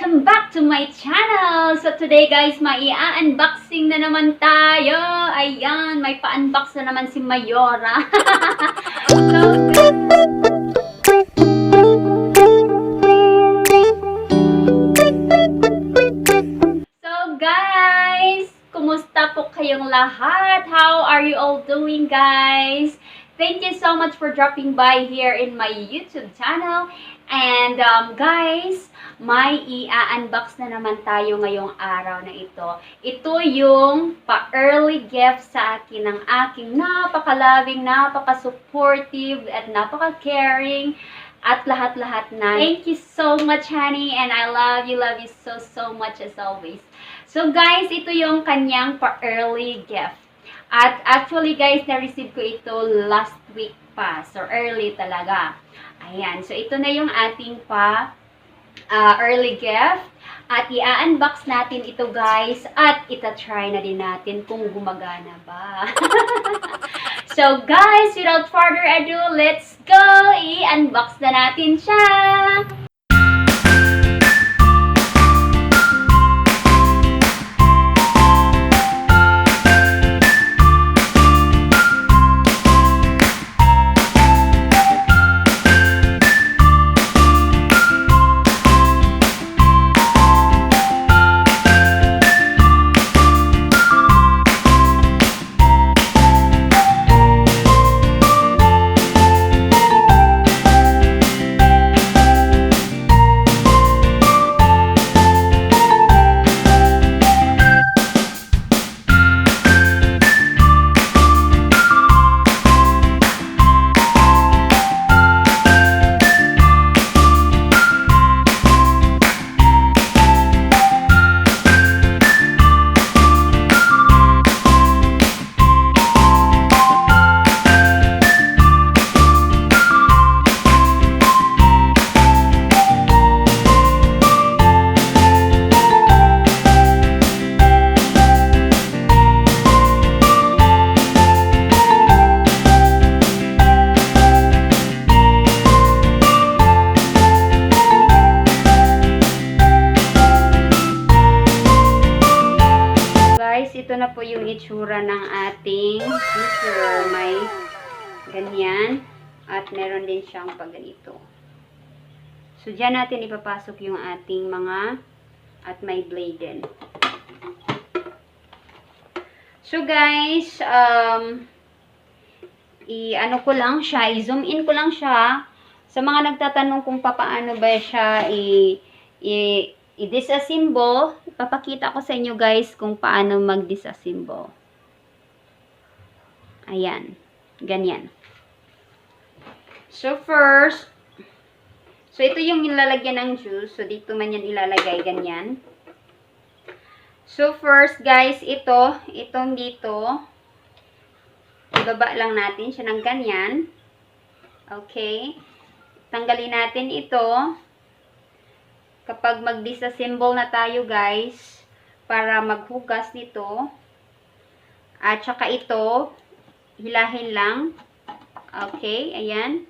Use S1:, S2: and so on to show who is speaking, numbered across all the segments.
S1: welcome back to my channel! So today guys, mai-unboxing na naman tayo. Ayan, may pa-unbox na naman si Mayora. So guys, kumusta po kayong lahat? How are you all doing guys? Thank you so much for dropping by here in my YouTube channel. And guys, may i-unbox na naman tayo ngayong araw na ito. Ito yung pa-early gift sa akin ng aking napaka-loving, napaka-supportive, at napaka-caring, at lahat-lahat na. Thank you so much, honey, and I love you so much as always. So guys, ito yung kanyang pa-early gift. At actually guys, na-receive ko ito last week pa. So early talaga. Ayan. So ito na yung ating early gift. At i-unbox natin ito guys. At ita-try na din natin kung gumagana ba. So guys, without further ado, let's go! I-unbox na natin siya! Ito na po yung itsura ng ating scissor. May ganyan. At meron din siyang pagganito. So, dyan natin ipapasok yung ating mga at may blade din. So, guys, i-ano ko lang siya, i-zoom in ko lang siya. Sa mga nagtatanong kung paano ba siya i-disassemble, ipapakita ko sa inyo guys kung paano mag-disassemble. Ayan. Ganyan. So first, so ito yung nilalagyan ng juice. So dito man yan ilalagay. Ganyan. So first guys, itong dito, ibaba lang natin siya ng ganyan. Okay. Tanggalin natin ito. Kapag mag-disassemble na tayo guys, para maghugas nito, at saka ito, hilahin lang. Okay, ayan.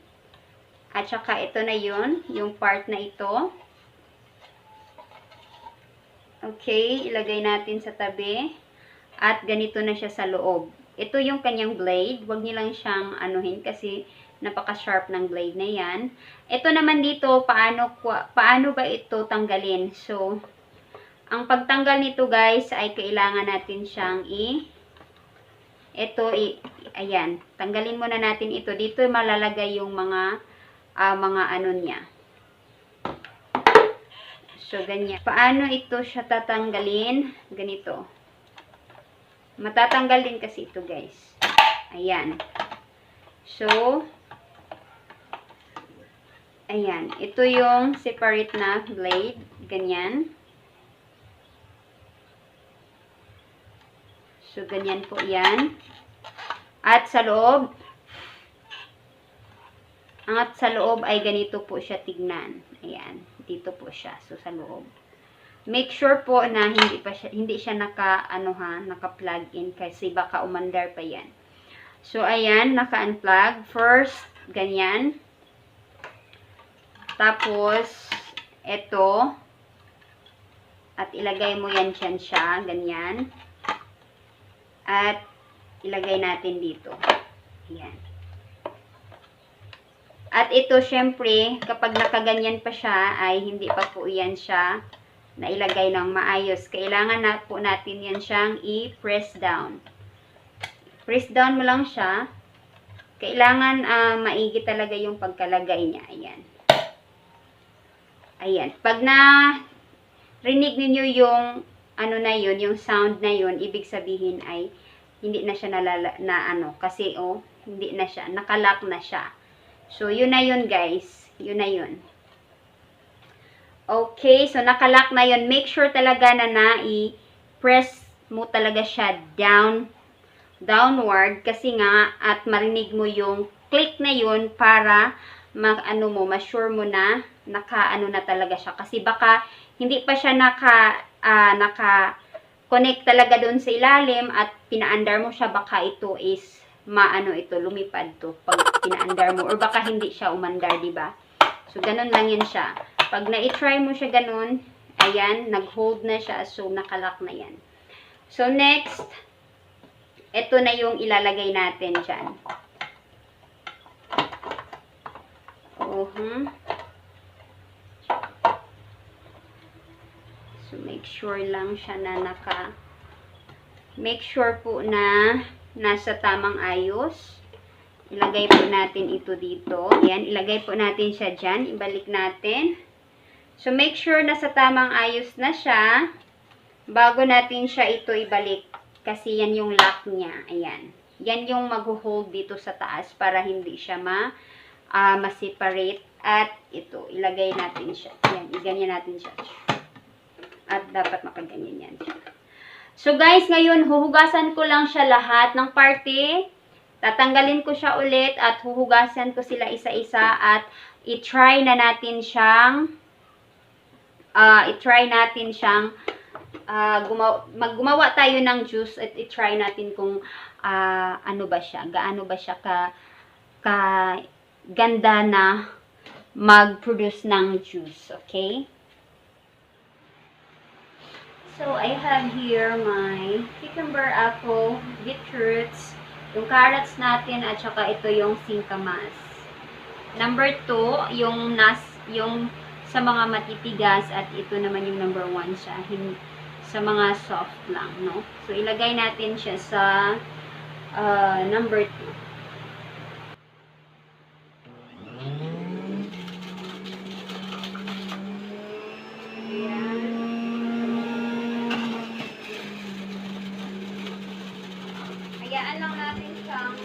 S1: At saka ito na yun, yung part na ito. Okay, ilagay natin sa tabi. At ganito na siya sa loob. Ito yung kanyang blade. Huwag niyo lang siyang anuhin kasi napaka-sharp ng blade na yan. Ito naman dito, paano ba ito tanggalin? So, ang pagtanggal nito guys, ay kailangan natin siyang ayan, tanggalin muna natin ito. Dito malalagay yung mga ano niya. So, ganyan. Paano ito siya tatanggalin? Ganito. Matatanggal din kasi ito guys. Ayan. So, ayan. Ito yung separate na blade. Ganyan. So, ganyan po yan. At sa loob, ay ganito po siya tignan. Ayan. Dito po siya. So, sa loob. Make sure po na hindi siya naka-plug in kasi baka umandar pa yan. So, ayan. Naka-unplug. First, ganyan. Tapos, ito, At ilagay mo yan dyan siya, ganyan. At ilagay natin dito. Ayan. At ito, syempre, kapag nakaganyan pa siya, ay hindi pa po yan siya na ilagay ng maayos. Kailangan na po natin yan siyang i-press down. Press down mo lang siya. Kailangan maigi talaga yung pagkalagay niya. Ayan. Ayan. Pag na rinig niyo yung ano na yun, yung sound na yun, ibig sabihin ay hindi na siya kasi hindi na siya, nakalock na siya. So, yun na yun, guys. Yun na yun. Okay, so nakalock na yun. Make sure talaga na i-press mo talaga siya downward kasi nga at marinig mo yung click na yun para ma-sure mo na naka-ano na talaga siya. Kasi baka hindi pa siya naka-connect talaga doon sa ilalim at pinaandar mo siya, baka ito is lumipad to pag pinaandar mo, or baka hindi siya umandar, di ba? So ganun lang yun siya. Pag na-try mo siya ganun, ayan, nag-hold na siya, so nakalock na yan. So next, ito na yung ilalagay natin dyan. So make sure lang siya na make sure po na nasa tamang ayos. Ilagay po natin ito dito. Ayan, ilagay po natin siya dyan. Ibalik natin. So, make sure nasa tamang ayos na siya bago natin siya ito ibalik. Kasi yan yung lock niya. Ayan. Yan yung mag-hold dito sa taas para hindi siya ma-separate. At ito, ilagay natin siya. Ayan, iganyan natin siya. At dapat makaganyan yan siya. So guys, ngayon huhugasan ko lang siya lahat ng parte. Tatanggalin ko siya ulit at huhugasan ko sila isa-isa at i-try natin siyang gumawa tayo ng juice at i-try natin kung gaano ba siya ka ganda na mag-produce ng juice, okay? So, I have here my cucumber, apple, beetroots, yung carrots natin, at saka ito yung singkamas. Number 2, yung sa mga matitigas, at ito naman yung number 1 siya, sa mga soft lang, no? So, ilagay natin siya sa number 2. Hayaan lang natin siyang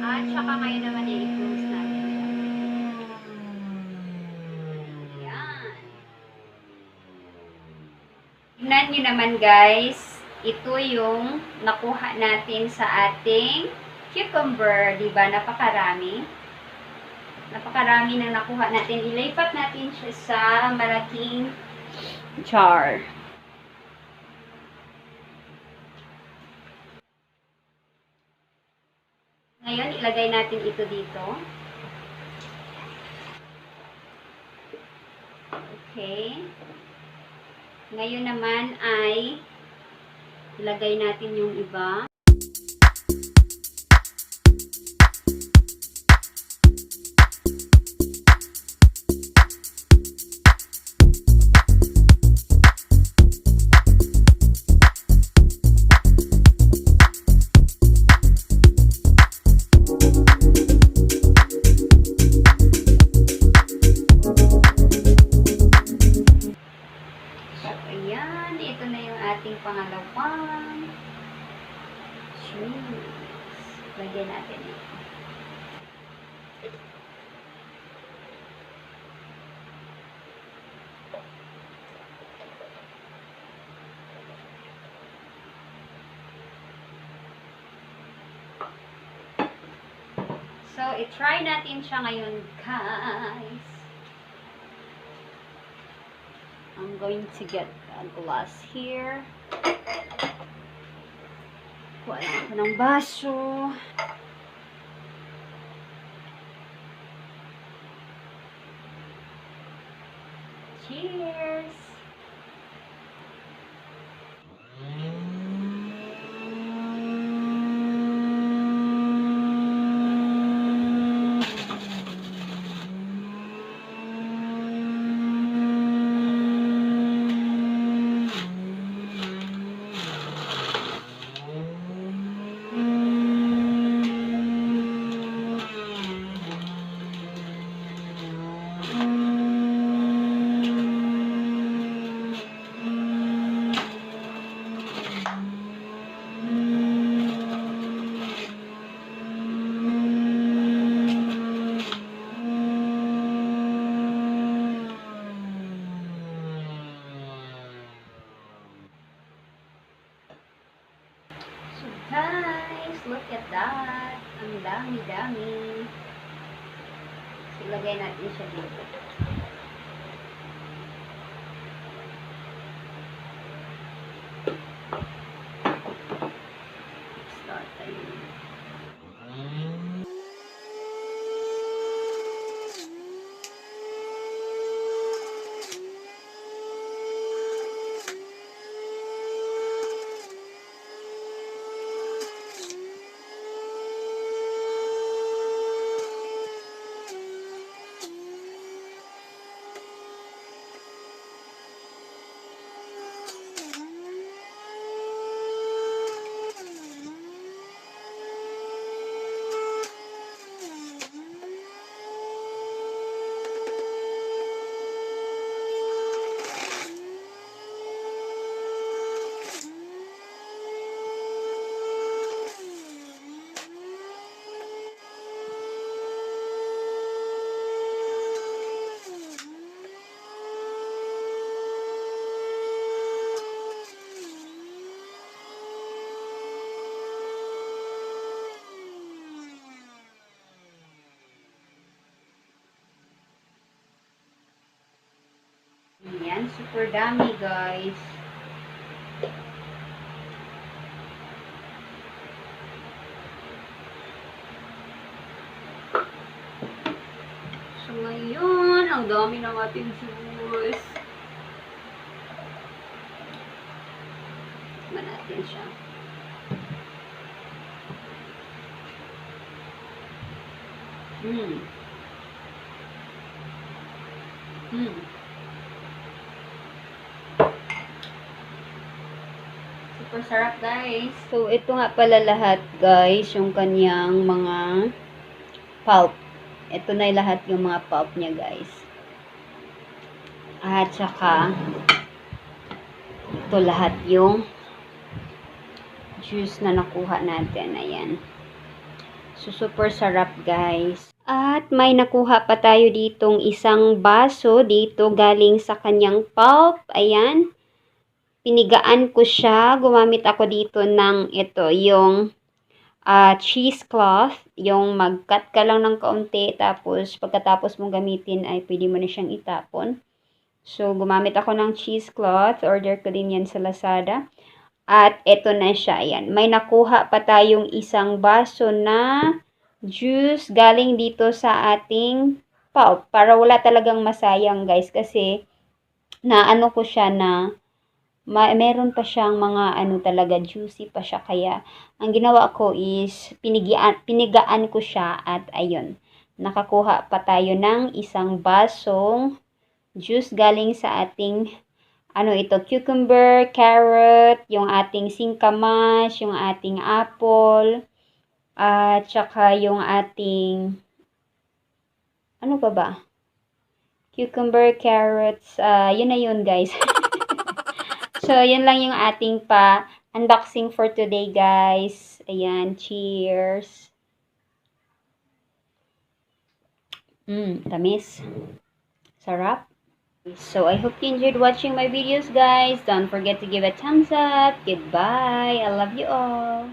S1: at saka ngayon naman i-close natin siya. Ayan. Tingnan nyo naman guys, ito yung nakuha natin sa ating cucumber, diba? Napakarami. Napakarami na nakuha natin. Ilipat natin siya sa malaking jar. Ngayon, ilagay natin ito dito. Okay. Ngayon naman ay ilagay natin yung iba. Ayan, ito na yung ating pangalawang cheese. Lagyan natin ito. So, i-try natin siya ngayon, guys. I'm going to get a glass here. Kuha lang ako ng baso. Cheers! So guys, look at that. Ang dami-dami. So, ilagay natin siya dito. Start tayo. Yan, super dami guys. So ngayon, ang dami ng ating juice. Tignan natin siya. Super sarap guys. So ito nga pala lahat guys, yung kanyang mga pulp. Ito na lahat yung mga pulp niya guys. At saka ito lahat yung juice na nakuha natin. Ayan. So super sarap guys. At may nakuha pa tayo ditong isang baso dito galing sa kanyang pulp. Ayan. Pinigaan ko siya. Gumamit ako dito ng ito, yung cheesecloth. Yung mag-cut ka lang ng kaunti. Tapos, pagkatapos mong gamitin ay pwede mo na siyang itapon. So, gumamit ako ng cheesecloth. Order ko din yan sa Lazada. At ito na siya. Ayan. May nakuha pa tayong isang baso na juice galing dito sa ating pulp. Para wala talagang masayang guys. Kasi, naano ko siya na meron pa siyang mga talaga juicy pa siya, kaya ang ginawa ko is pinigaan ko siya at ayun, nakakuha pa tayo ng isang basong juice galing sa ating ito, cucumber, carrot, yung ating singkamas, yung ating apple, at saka yung ating ano ba? Cucumber, carrots, yun na yun guys. So, yun lang yung ating unboxing for today, guys. Ayan, cheers. Tamis. Sarap. So, I hope you enjoyed watching my videos, guys. Don't forget to give a thumbs up. Goodbye. I love you all.